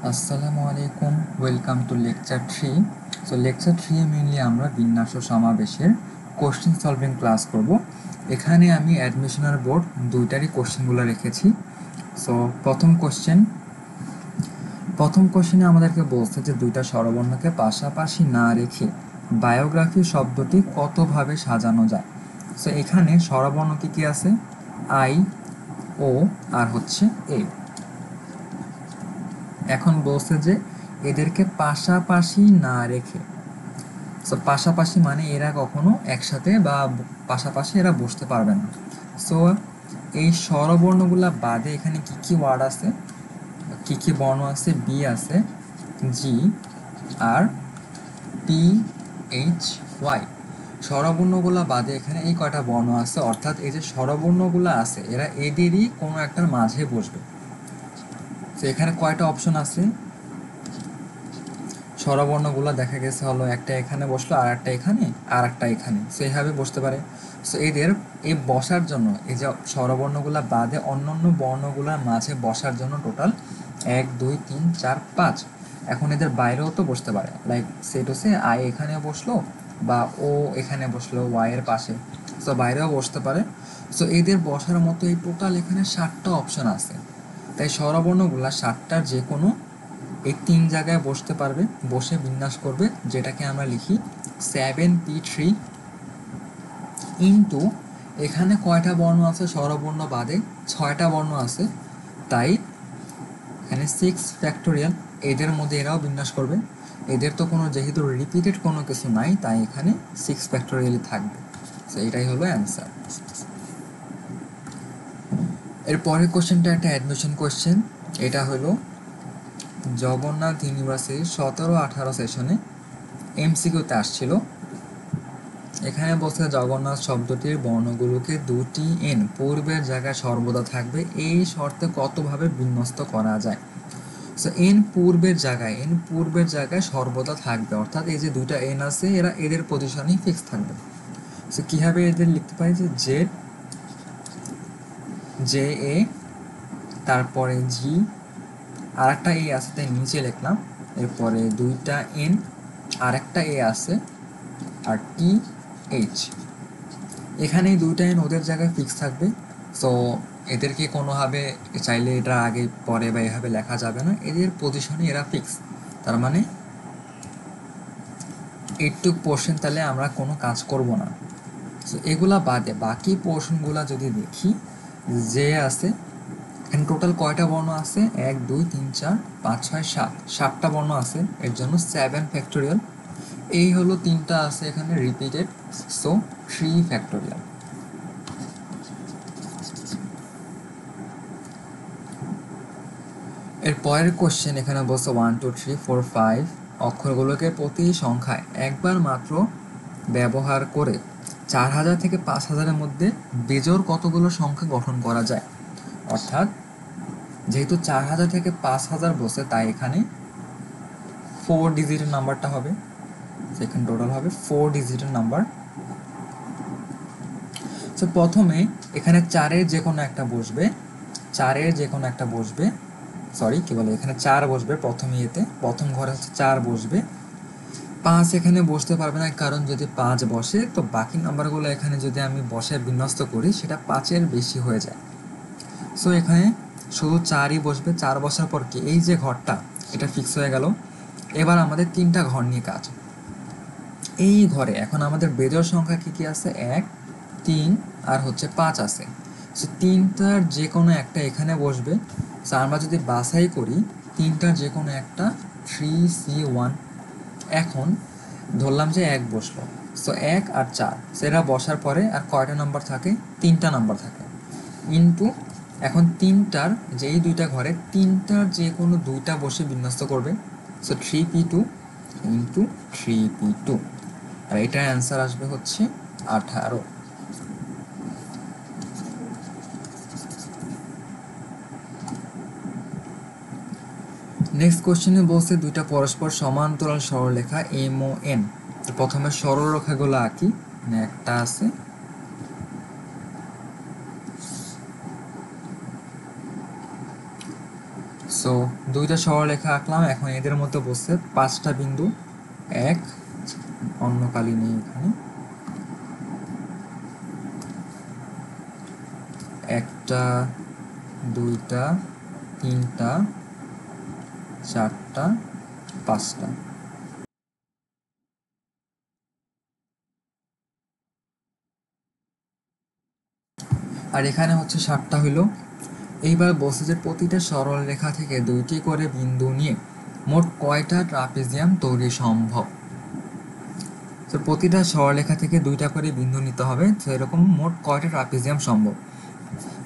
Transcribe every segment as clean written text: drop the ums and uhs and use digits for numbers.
আসসালামু আলাইকুম, welcome to lecture 3। So lecture 3 mainly আমরা বিন্যাস ও সমাবেশের কোশ্চেন সলভিং ক্লাস করব। এখানে আমি অ্যাডমিশনাল বোর্ড দুইটারই কোশ্চেনগুলো রেখেছি। সো প্রথম কোশ্চেনে আমাদেরকে বলছে যে দুইটা স্বরবর্ণকে পাশাপাশি না রেখে বায়োগ্রাফি শব্দটি কতভাবে সাজানো যায়। সো এখানে স্বরবর্ণ কি আছে? আই, ও আর হচ্ছে এ। এখন বলছে যে এদেরকে পাশাপাশি না রেখে, সো পাশাপাশি মানে এরা কখনো একসাথে বা পাশাপাশি এরা বসতে পারবে না। সো এই স্বরবর্ণগুলা বাদে এখানে কি কি ওয়ার্ড আছে, কি কি বর্ণ আছে? বি আছে, জি, আর পি, এইচ, ওয়াই। স্বরবর্ণগুলা বাদে এখানে এই কয়টা বর্ণ আছে, অর্থাৎ এই যে স্বরবর্ণগুলো আছে এরা এদেরই কোনো একটার মাঝে বসবে। তো এখানে কয়টা অপশন আছে? স্বরবর্ণগুলো দেখা গেছে হলো একটা এখানে বসলো, আর একটা এখানে, আর একটা এখানে, সো এইভাবে বসতে পারে। সো এদের এই বসার জন্য, এই যে স্বরবর্ণগুলো বাদে অন্যান্য বর্ণগুলোর মাঝে বসার জন্য টোটাল 1 2 3 4 5। এখন এদের বাইরেও তো বসতে পারে, লাইক সেট হচ্ছে আই এখানে বসলো বা ও এখানে বসলো ওয়াই এর পাশে, সো বাইরেও বসতে পারে। সো এদের বসার মতো এই টোটাল এখানে 7টা অপশন আছে। তাই স্বরবর্ণগুলা 7টার যে কোনো এই 3 জায়গায় বসতে পারবে, বসে বিন্যাস করবে, যেটাকে আমরা লিখি 7p3 ইন্টু এখানে কয়টা বর্ণ আছে স্বরবর্ণ বাদে? 6টা বর্ণ আছে, তাই এখানে 6 ফ্যাক্টোরিয়াল। এদের মধ্যে এরাও বিন্যাস করবে, এদের তো কোনো যেহেতু রিপিটেড কোনো কিছু নাই, তাই এখানে 6 ফ্যাক্টোরিয়ালই থাকবে। তো এটাই হলো অ্যান্সার। এর পরের কোশ্চেনটা একটা অ্যাডমিশন কোশ্চেন। এটা হলো জগন্নাথ ইউনিভার্সিটির 17-18 সেশনে এমসিকিউতে আসছিল। এখানে বলছে জগন্নাথ শব্দটির বর্ণগুলোকে দুটি এন পূর্বের জায়গায় সর্বদা থাকবে, এই শর্তে কতভাবে বিন্যস্ত করা যায়। সো এন পূর্বের জায়গায় সর্বদা থাকবে, অর্থাৎ এই যে দুইটা এন আছে এরা এদের পজিশনই ফিক্স থাকবে। সো কীভাবে এদের লিখতে পারি? যে জেড, জে এ, তারপরে জি, আর একটা এ আছে তাই নিচে লিখলাম, এরপরে দুইটা এন, আর একটা এ আছে, আর টি, এইচ। এখানে এই দুইটা এন ওদের জায়গায় ফিক্স থাকবে। সো এদেরকে কোনোভাবে চাইলে এটা আগে পরে বা এভাবে লেখা যাবে না, এদের পজিশনে এরা ফিক্স। তার মানে এইটুক পোর্শন তাহলে আমরা কোনো কাজ করব না। সো এগুলা বাদে বাকি পোর্শনগুলা যদি দেখি, যে আছে এখানে টোটাল কয়টা বর্ণ আছে? 1 2 3 4 5 6 7, 7টা বর্ণ আছে, এর জন্য 7 ফ্যাক্টোরিয়াল। এই হলো 3টা আছে এখানে রিপিটেড, সো 3 ফ্যাক্টোরিয়াল। এর পরের কোশ্চেন এখানে বলছে 1 2 3 4 5 অক্ষরগুলোকে প্রতি সংখ্যায় একবার মাত্র ব্যবহার করে 4000 থেকে 5000-এর মধ্যে বেজোড় কতগুলো সংখ্যা গঠন করা যায়। অর্থাৎ যেহেতু 4000 থেকে 5000 বসে, তাই এখানে 4 ডিজিটের নাম্বারটা হবে, সেখানে টোটাল হবে 4 ডিজিটের নাম্বার। সো প্রথমে এখানে 4-এর যে কোনো একটা বসবে, 4-এর যে কোনো একটা বসবে, সরি কি বলে, এখানে 4 বসবে প্রথম ইয়েতে, প্রথম ঘরে হচ্ছে 4 বসবে। 5 এখানে বসতে পারবে না, কারণ যদি 5 বসে তো বাকি নাম্বারগুলো এখানে যদি আমি বসে বিন্যস্ত করি সেটা 5-এর বেশি হয়ে যায়। সো এখানে শুধু 4ই বসবে। 4 বসার পর কি এই যে ঘরটা, এটা ফিক্স হয়ে গেল। এবার আমাদের 3টা ঘর নিয়ে কাজ। এই ঘরে এখন আমাদের বেজোড় সংখ্যা কি কি আছে? 1 3 আর হচ্ছে 5 আছে। সো 3টার যে কোনো একটা এখানে বসবে। সো আমরা যদি বাছাই করি 3টার যে কোনো একটা 3C1। এখন ধরলাম যে 1 বসলো, সো 1 আর 4 সেটা বসার পরে আর কয়টা নাম্বার থাকে? 3টা নাম্বার থাকে, ইন্টু এখন 3টার যেই দুইটা ঘরে 3টার যে কোনো দুইটা বসে বিন্যস্ত করবে। সো 3p2 ইন্টু 3p2, আর এটার অ্যান্সার আসবে হচ্ছে 18। নেক্সট কোশ্চেনে বলছে দুইটা পরস্পর সমান্তরাল সরলরেখা এম ও এন। প্রথমে সরলরেখাগুলো আঁকি। একটা আছে, সো দুইটা সরলরেখা আঁকলাম, এখন এদের মধ্যে বসছে 5টা বিন্দু। এক, অন্য কালি নেই এখানে, একটা, দুইটা, তিনটা, চারটা, 5টা। আর এখানে হচ্ছে 7টা হইল। এইবার বলছে যে প্রতিটা সরল রেখা থেকে 2টি করে বিন্দু নিয়ে মোট কয়টা ট্রাপিজিয়াম তৈরি সম্ভব। তো প্রতিটা সরলরেখা থেকে 2টা করে বিন্দু নিতে হবে, তো এরকম মোট কয়টা ট্রাপিজিয়াম সম্ভব।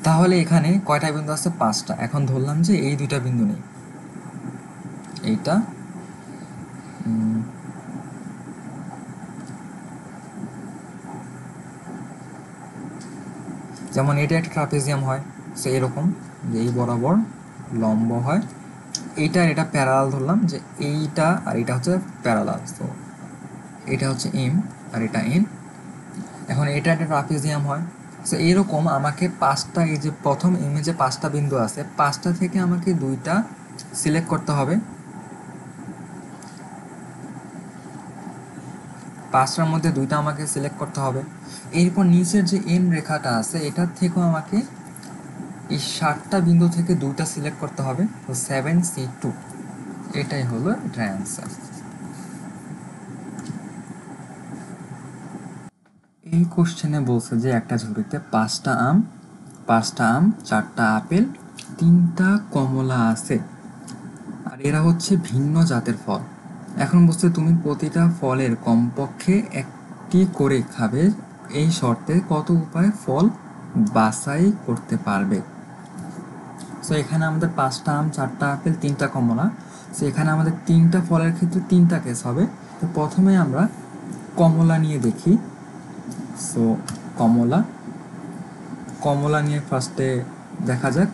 তাহলে এখানে কয়টা বিন্দু আছে? 5টা। এখন ধরলাম যে এই 2টা বিন্দু নেই, এইটা, যেমন এটা একটা ট্রাপিজিয়াম হয়, সো এরকম যে এই বরাবর লম্ব হয়, এইটা আর এটা প্যারালাল ধরলাম যে এইটা আর এটা হচ্ছে প্যারালাল, তো এটা হচ্ছে এম আর এটা এন। এখন এটা একটা ট্রাপিজিয়াম হয়, সো এরকম আমাকে 5টা, এই যে প্রথম এমে যে 5টা বিন্দু আছে, 5টা থেকে আমাকে 2টা সিলেক্ট করতে হবে, 5টার মধ্যে 2টা আমাকে সিলেক্ট করতে হবে। এরপর নিচের যে এন রেখাটা আছে এটার থেকেও আমাকে এই 7টা বিন্দু থেকে 2টা সিলেক্ট করতে হবে, তো 7C2, এটাই হলো এটার অ্যান্সার। এই কোশ্চেনে বলছে যে একটা ঝুড়িতে 5টা আম, 4টা আপেল, 3টা কমলা আছে, আর এরা হচ্ছে ভিন্ন জাতের ফল। এখন বলছে তুমি প্রতিটা ফলের কমপক্ষে একটি করে খাবে, এই শর্তে কত উপায়ে ফল বাছাই করতে পারবে। সো এখানে আমাদের 5টা আম, 4টা আপেল, 3টা কমলা, সো এখানে আমাদের 3টা ফলের ক্ষেত্রে 3টা কেস হবে। তো প্রথমে আমরা কমলা নিয়ে দেখি। সো কমলা কমলা নিয়ে ফার্স্টে দেখা যাক।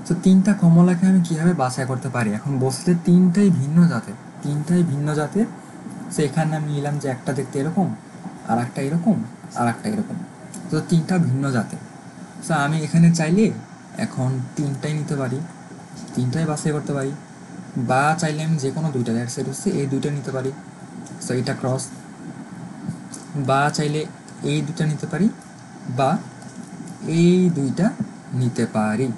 তো 3টা কমলাকে আমি কীভাবে বাছাই করতে পারি। এখন বসলে 3টাই ভিন্ন জাতের, সো এখানে আমি নিলাম যে একটা দেখতে এরকম, আর একটা এরকম, আর একটা এরকম, তো 3টা ভিন্ন জাতের। সো আমি এখানে চাইলে এখন 3টাই নিতে পারি, 3টাই বাছাই করতে পারি, বা চাইলে আমি যে কোনো 2টা, দ্যাট সেট হচ্ছে এই 2টা নিতে পারি, সো এটা ক্রস, বা চাইলে এই 2টা নিতে পারি, বা এই 2টা নিতে পারি।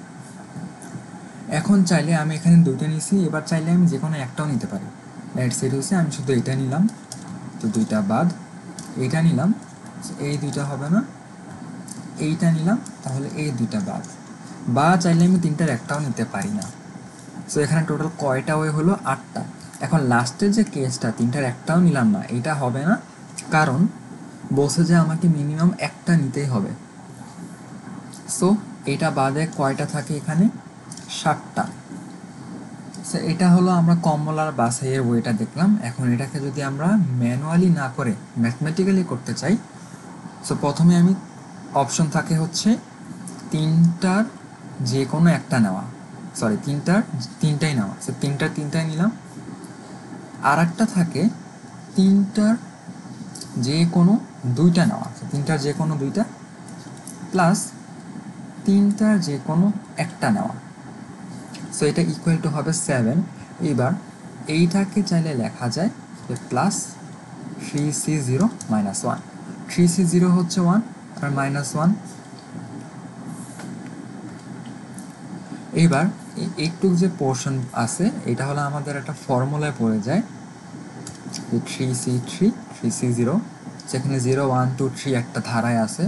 এখন চাইলে আমি এখানে 2টা নিছি, এবার চাইলে আমি যে কোনো একটাও নিতে পারি, দ্যাট সেট হচ্ছে আমি শুধু এটা নিলাম, তো 2টা বাদ, এইটা নিলাম, এই 2টা হবে না, এইটা নিলাম, তাহলে এই 2টা বাদ, বা চাইলে আমি 3টার একটাও নিতে পারি না। সো এখানে টোটাল কয়টা ওয়ে হলো? 8টা। এখন লাস্টের যে কেসটা 3টার একটাও নিলাম না, এটা হবে না, কারণ বলছে যে আমাকে মিনিমাম একটা নিতেই হবে। সো এটা বাদে কয়টা থাকে এখানে? 7টা। সো এটা হলো আমরা কমলার বাছাইয়ের ওয়েটা দেখলাম। এখন এটাকে যদি আমরা ম্যানুয়ালি না করে ম্যাথমেটিক্যালি করতে চাই, সো প্রথমে আমি অপশন থাকে হচ্ছে 3টার যে কোনো একটা নেওয়া, সরি 3টাই নেওয়া, সো 3টাই নিলাম। আর একটা থাকে 3টার যে কোনো 2টা নেওয়া, 3টার যে কোনো 2টা, প্লাস 3টার যে কোনো একটা নেওয়া, সো এটা ইকুয়াল টু হবে 7। এবার এইটাকে চাইলে লেখা যায় যে প্লাস 3C0 মাইনাস 1, 3C0 হচ্ছে 1 আর মাইনাস 1। এইবার একটু যে পোর্শন আছে এটা হলো আমাদের একটা ফর্মুলায় পড়ে যায় যে 3C0, সেখানে 0 1 2 3 একটা ধারায় আছে,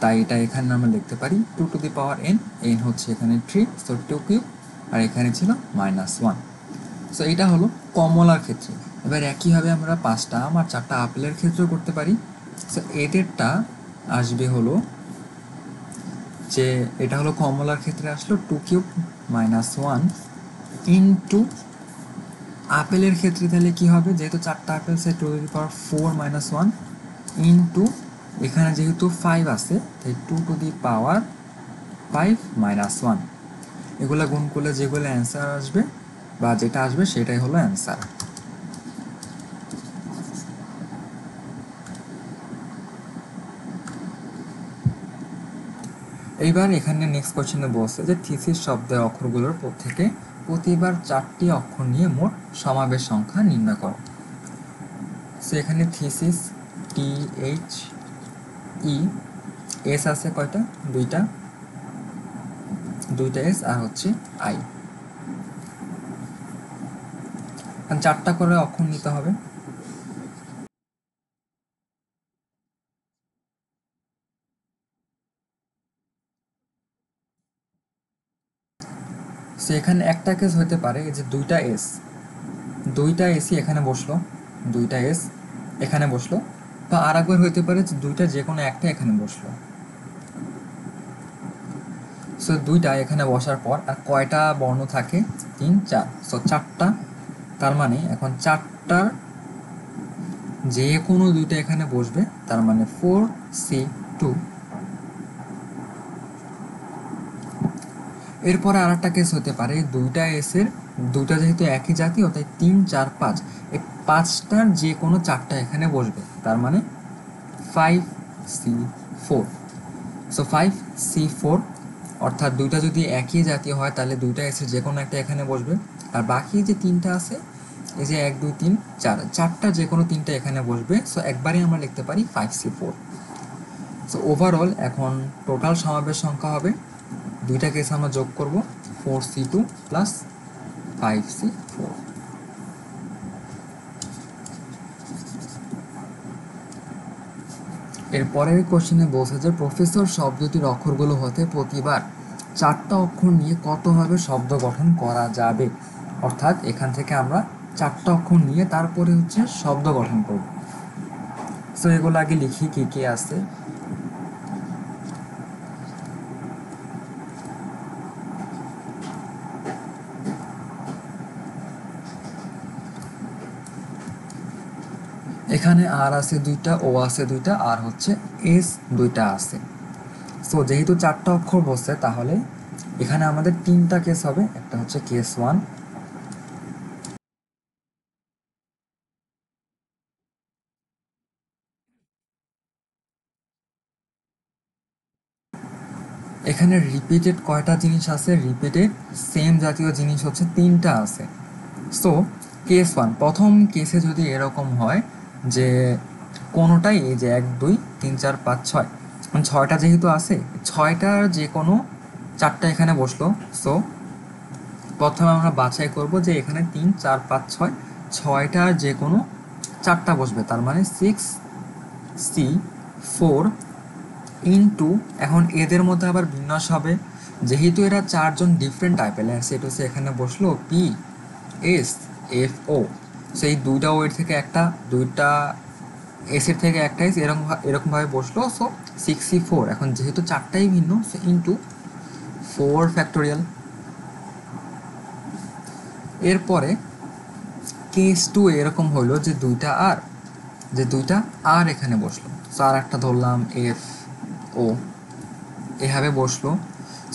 তাই এটা এখানে আমরা লিখতে পারি 2 to the power n, n হচ্ছে এখানে 3, সো 2 কিউব, আর এখানে ছিল মাইনাস 1। সো এটা হলো কমলার ক্ষেত্রে। এবার একইভাবে আমরা 5টা আম আর 4টা আপেলের ক্ষেত্রেও করতে পারি। সো এদেরটা আসবে হলো যে এটা হলো কমলার ক্ষেত্রে আসলো 2 কিউব মাইনাস 1 ইন্টু আপেলের ক্ষেত্রে তাহলে কী হবে, যেহেতু 4টা apple say 2 to the power 4 minus 1 into এখানে যেহেতু 5 আছে তাই 2 টু দি পাওয়ার 5 মাইনাস 1। এগুলো গুণ করলে যেগুলো অ্যান্সার আসবে বা যেটা আসবে সেটাই হলো অ্যান্সার। এবার এখানে নেক্সট কোয়েশ্চেনে বলছে যে থিসিস শব্দের অক্ষরগুলোর থেকে প্রতিবার 4টি অক্ষর নিয়ে মোট সমাবেশ সংখ্যা নির্ণয় করো। সো এখানে থিসিস THE এস আছে কয়টা? দুইটা এস আর হচ্ছে আই। 4টা করে অক্ষর নিতে হবে। সো এখানে একটা কেস হতে পারে এই যে দুইটা এসই এখানে বসলো, দুইটা এস এখানে বসলো, বা আর একবার হইতে পারে যে দুইটা যে কোনো একটা এখানে বসলো। সো দুইটা এখানে বসার পর আর কয়টা বর্ণ থাকে? 3 4। সো 4টা, তার মানে এখন 4টার যে কোনো দুইটা এখানে বসবে, তার মানে 4C2। এরপরে আর একটা কেস হতে পারে দুইটা এসের দুইটা যেহেতু একই জাতীয় তাই 3 4 5, এই 5টার যে কোনো 4টা এখানে বসবে, তার মানে 5C4। সো 5C4, অর্থাৎ দুইটা যদি একই জাতীয় হয় তাহলে দুইটা এসের যে কোনো একটা এখানে বসবে, আর বাকি যে 3টা আছে এই যে 1 2 3 4, 4টা যে কোনো 3টা এখানে বসবে। সো একবারে আমরা লিখতে পারি 5C4। সো ওভারঅল এখন টোটাল সমাবেশ সংখ্যা হবে, দুইটা কেস আমরা যোগ করব, 4C2 প্লাস 5C4। এর পরের কোশ্চেনে বলছে যে প্রফেসর শব্দটির অক্ষরগুলো হতে প্রতিবার 4টা অক্ষর নিয়ে কতভাবে শব্দ গঠন করা যাবে। অর্থাৎ এখান থেকে আমরা 4টা অক্ষর নিয়ে তারপরে হচ্ছে শব্দ গঠন করব। সো এগুলো আগে লিখি কি কি আছে। এখানে আর আছে দুইটা, ও আছে দুইটা, আর হচ্ছে এস দুইটা আছে। সো যেহেতু 4টা অক্ষর বসছে তাহলে এখানে আমাদের 3টা কেস হবে, একটা হচ্ছে কেস 1, এখানে রিপিটেড কয়টা জিনিস আছে? রিপিটেড সেম জাতীয় জিনিস হচ্ছে 3টা আছে। সো কেস 1, প্রথম কেসে যদি এরকম হয় যে কোনোটাই এই যে 1 2 3 4 5 6, 6টা যেহেতু আছে 6টার যে কোনো 4টা এখানে বসলো। সো প্রথমে আমরা বাছাই করব যে এখানে 3 4 5 6, 6টার যে কোনো 4টা বসবে, তার মানে 6C4 ইন্টু, এখন এদের মধ্যে আবার বিন্যাস হবে, যেহেতু এরা 4জন ডিফারেন্ট টাইপের, সেটা হচ্ছে এখানে বসলো PSFO। সো এই দুইটা ওয়ের থেকে একটা, দুইটা এসের থেকে একটা এস, এরকমভাবে বসলো। সো 6C4, এখন যেহেতু 4টাই ভিন্ন, সো ইন্টু 4 ফ্যাক্টোরিয়াল। এরপরে কেস 2 এরকম হলো যে দুইটা আর এখানে বসলো। সো আর একটা ধরলাম FO, এভাবে বসলো।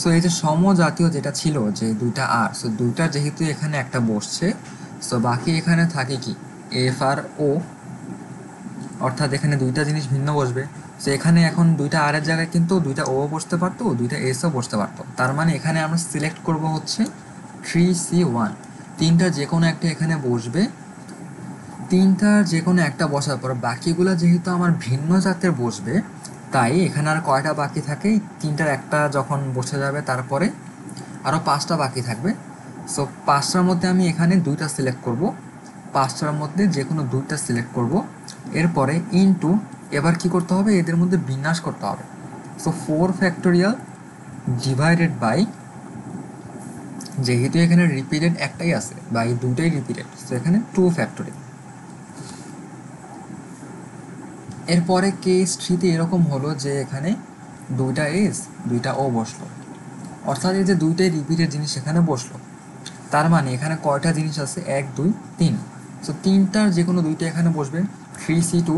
সো এই যে সমজাতীয় যেটা ছিল যে দুইটা আর, সো দুইটা যেহেতু এখানে একটা বসছে, সো বাকি এখানে থাকে কি F আর O, অর্থাৎ এখানে দুইটা জিনিস ভিন্ন বসবে। সো এখানে এখন দুইটা আর এর জায়গায় কিন্তু দুইটা ও বসতে পারতো, দুইটা এসও বসতে পারতো, তার মানে এখানে আমরা সিলেক্ট করব হচ্ছে 3C1, 3টার যে কোনো একটা এখানে বসবে। 3টার যে কোনো একটা বসার পর বাকিগুলো যেহেতু আমার ভিন্ন জাতের বসবে, তাই এখানে আর কয়টা বাকি থাকে? 3টার একটা যখন বসে যাবে তারপরে আরও 5টা বাকি থাকবে। সো 5টার মধ্যে আমি এখানে 2টা সিলেক্ট করব, 5টার মধ্যে যে কোনো 2টা সিলেক্ট করব। এরপরে ইনটু, এবার কি করতে হবে? এদের মধ্যে বিন্যাস করতে হবে। সো 4 ফ্যাক্টোরিয়াল ডিভাইডেড বাই, যেহেতু এখানে রিপিটেড একটাই আছে বা এই দুটাই রিপিটেড, সো এখানে 2 ফ্যাক্টোরিয়াল। এরপরে কেস 3তে এরকম হলো যে এখানে দুইটা এস দুইটা ও বসলো, অর্থাৎ এই যে দুইটাই রিপিটেড জিনিস এখানে বসলো, তার মানে এখানে কয়টা জিনিস আছে? 1 2 3। সো 3টার যে কোনো দুইটা এখানে বসবে, 3C2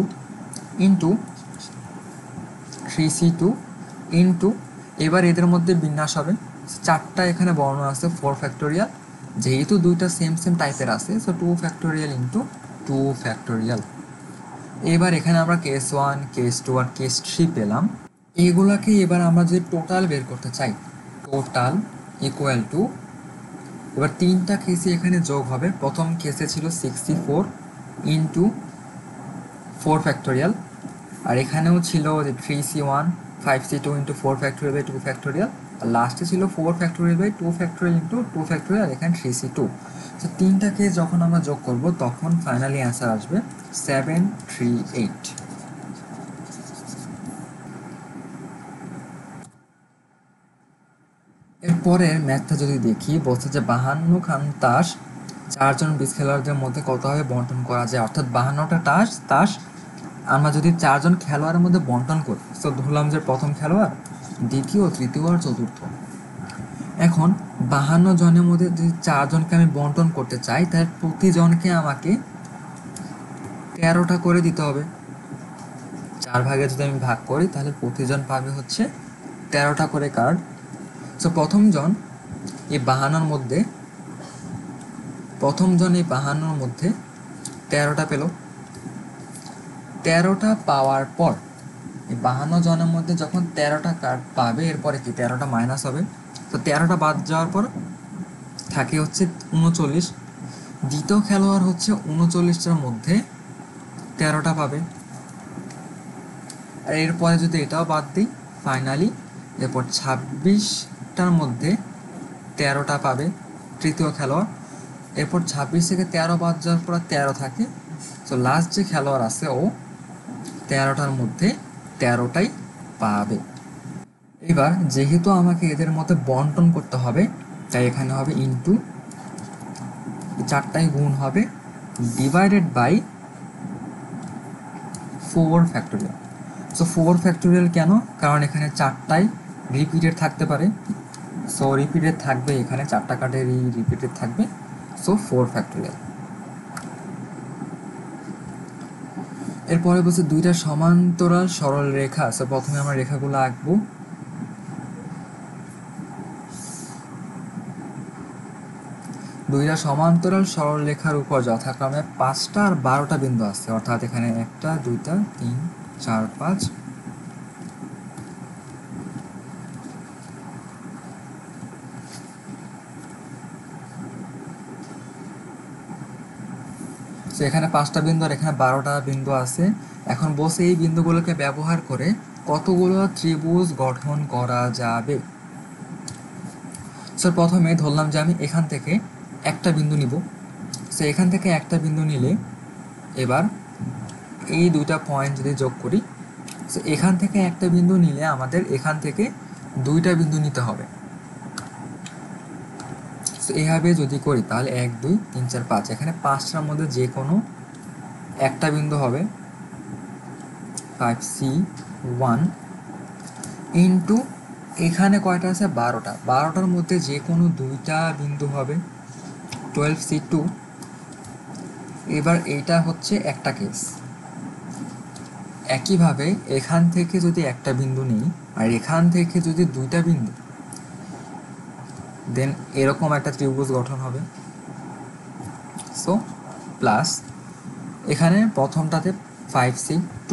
ইন্টু 3C2 ইন্টু, এবার এদের মধ্যে বিন্যাস হবে, 4টা এখানে বর্ণ আছে 4 ফ্যাক্টোরিয়াল, যেহেতু দুইটা সেম টাইপের আছে, সো 2 ফ্যাক্টোরিয়াল ইন্টু 2 ফ্যাক্টোরিয়াল। এবার এখানে আমরা কেস 1 কেস 2 আর কেস 3 পেলাম। এইগুলাকে এবার আমরা যদি টোটাল বের করতে চাই, টোটাল ইকুয়াল টু, এবার তিনটা কেসে এখানে যোগ হবে। প্রথম কেসে ছিল 64 ইন্টু 4 ফ্যাক্টোরিয়াল, আর এখানেও ছিল যে 3C1 5C2 into 4 factorial by 2 factorial, আর লাস্টে ছিল 4 factorial by 2 factorial into 2 factorial, আর এখানে 3C2। তো তিনটা কেস যখন আমরা যোগ করব তখন ফাইনালি অ্যান্সার আসবে 738। এরপরের ম্যাথটা যদি দেখি, বলছে যে 52 খান তাস 4 জন বিস খেলোয়াড়দের মধ্যে কতভাবে বন্টন করা যায়, অর্থাৎ 52টা তাস আমরা যদি 4 জন খেলোয়াড়ের মধ্যে বন্টন করি, তো ধরলাম যে প্রথম খেলোয়াড়, দ্বিতীয়, তৃতীয় আর চতুর্থ। এখন 52 জনের মধ্যে যদি 4 জনকে আমি বন্টন করতে চাই, তাহলে প্রতিজনকে আমাকে 13টা করে দিতে হবে। 4 ভাগে যদি আমি ভাগ করি তাহলে প্রতিজন পাবে হচ্ছে 13টা করে কার্ড। সো প্রথম জন এই 52 মধ্যে 13টা পেল। 13টা পাওয়ার পর এই 52 জনের মধ্যে যখন 13টা কার্ড পাবে, এরপরে কি 13টা মাইনাস হবে, তো 13টা বাদ যাওয়ার পর থাকে হচ্ছে 39। দ্বিতীয় খেলোয়াড় হচ্ছে 39টার মধ্যে 13টা পাবে, আর এরপরে যদি এটাও বাদ দিই ফাইনালি এরপর 26টার মধ্যে 13টা পাবে তৃতীয় খেলোয়াড়। এরপর 26 থেকে 13 বাদ যাওয়ার পর 13 থাকে, তো লাস্ট যে খেলোয়াড় আছে ও 13টার মধ্যে 13টাই পাবে। এবার যেহেতু আমাকে এদের মধ্যে বন্টন করতে হবে, তাই এখানে হবে ইনটু, 4টাই গুণ হবে divided by 4 factorial. So 4 factorial কেন, কারণ এখানে 4টাই রিপিটেড থাকতে পারে, সো রিপিটেড থাকবে, এখানে 4টা কার্ডেরই রিপিটেড থাকবে, সো 4 ফ্যাক্টোরিয়াল। এরপরে বলছে 2টা সমান্তরাল সরল রেখা। সো প্রথমে আমরা রেখাগুলো আঁকবো। দুইটা সমান্তরাল সরল রেখার উপর যথাক্রমে 5টা আর 12টা বিন্দু আছে, অর্থাৎ এখানে 1টা 2টা 3 4 5। তো এখানে 5টা বিন্দু আর এখানে 12টা বিন্দু আছে। এখন বসে এই বিন্দুগুলোকে ব্যবহার করে কতগুলো ত্রিভুজ গঠন করা যাবে। সো প্রথমে ধরলাম যে আমি এখান থেকে একটা বিন্দু নিব। সো এখান থেকে একটা বিন্দু নিলে এবার এই দুইটা পয়েন্ট যদি যোগ করি, সো এখান থেকে একটা বিন্দু নিলে আমাদের এখান থেকে দুইটা বিন্দু নিতে হবে। সো এইভাবে যদি করি তাহলে 1 2 3 4 5, এখানে 5টার মধ্যে যে কোনো একটা বিন্দু হবে 5C1 ইন্টু এখানে কয়টা আছে 12টা, 12টার মধ্যে যে কোনো দুইটা বিন্দু হবে 12C2। এবার এইটা হচ্ছে একটা কেস। একইভাবে এখান থেকে যদি একটা বিন্দু নিই আর এখান থেকে যদি দুইটা বিন্দু, দেন এরকম একটা ত্রিভুজ গঠন হবে। সো প্লাস এখানে প্রথমটাতে 5C2,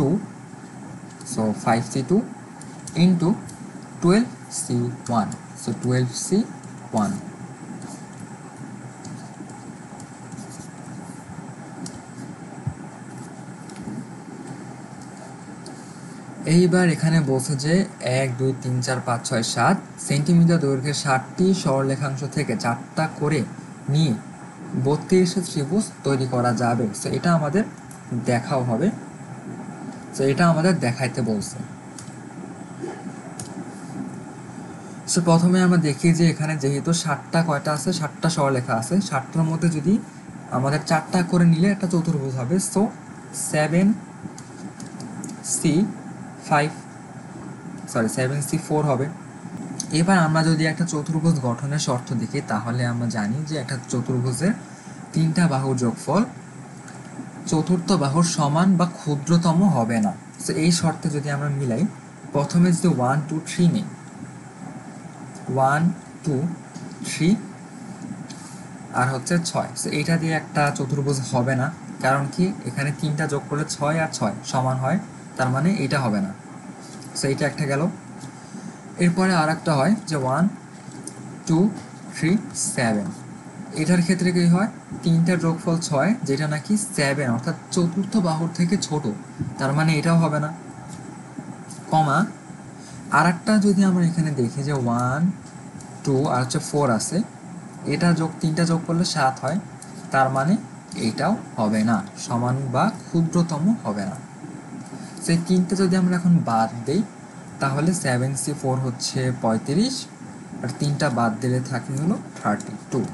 so 5C2 into 12C1, so 12C1। এইবার এখানে বলছে যে 1 2 3 4 5 6 7 সেন্টিমিটার দৈর্ঘ্যের 60টি সরলরেখাংশ থেকে 4টা করে নিয়ে 32 ত্রিভুজ তৈরি করা যাবে। সো এটা আমাদের দেখাও হবে, সো এটা আমাদের দেখাইতে বলছে। সো প্রথমে আমরা দেখি যে এখানে যেহেতু 7টা কয়টা আছে, 7টা সরলরেখা আছে, 7টার মধ্যে যদি আমাদের 4টা করে নিলে একটা চতুর্ভুজ হবে। সো 7C4 হবে। এবার আমরা যদি একটা চতুর্ভুজ গঠনের শর্ত দেখি তাহলে আমরা জানি যে একটা চতুর্ভুজের 3টা বাহুর যোগফল চতুর্থ বাহুর সমান বা ক্ষুদ্রতম হবে না। সো এই শর্তে যদি আমরা মিলাই, প্রথমে যদি 1 2 3 নিই, 1 2 3 আর হচ্ছে 6, সো এইটা দিয়ে একটা চতুর্ভুজ হবে না, কারণ কি এখানে 3টা যোগ করলে 6 আর 6 সমান হয়, তার মানে এইটা হবে না। সো এইটা একটা গেল। এরপরে আর একটা হয় যে 1 2 3 7, এটার ক্ষেত্রে কি হয়, তিনটার যোগফল 6 যেটা নাকি 7 অর্থাৎ চতুর্থ বাহুর থেকে ছোট, তার মানে এটাও হবে না, কমা আর একটা যদি আমরা এখানে দেখি যে 1 2 আর হচ্ছে 4 আছে, এটা তিনটা যোগ করলে 7 হয়, তার মানে এইটাও হবে না, সমান বা ক্ষুদ্রতম হবে না। সেই তিনটা যদি আমরা এখন বাদ দিই তাহলে 7C4 হচ্ছে 35, আর তিনটা বাদ দিলে থাকে হলো 32।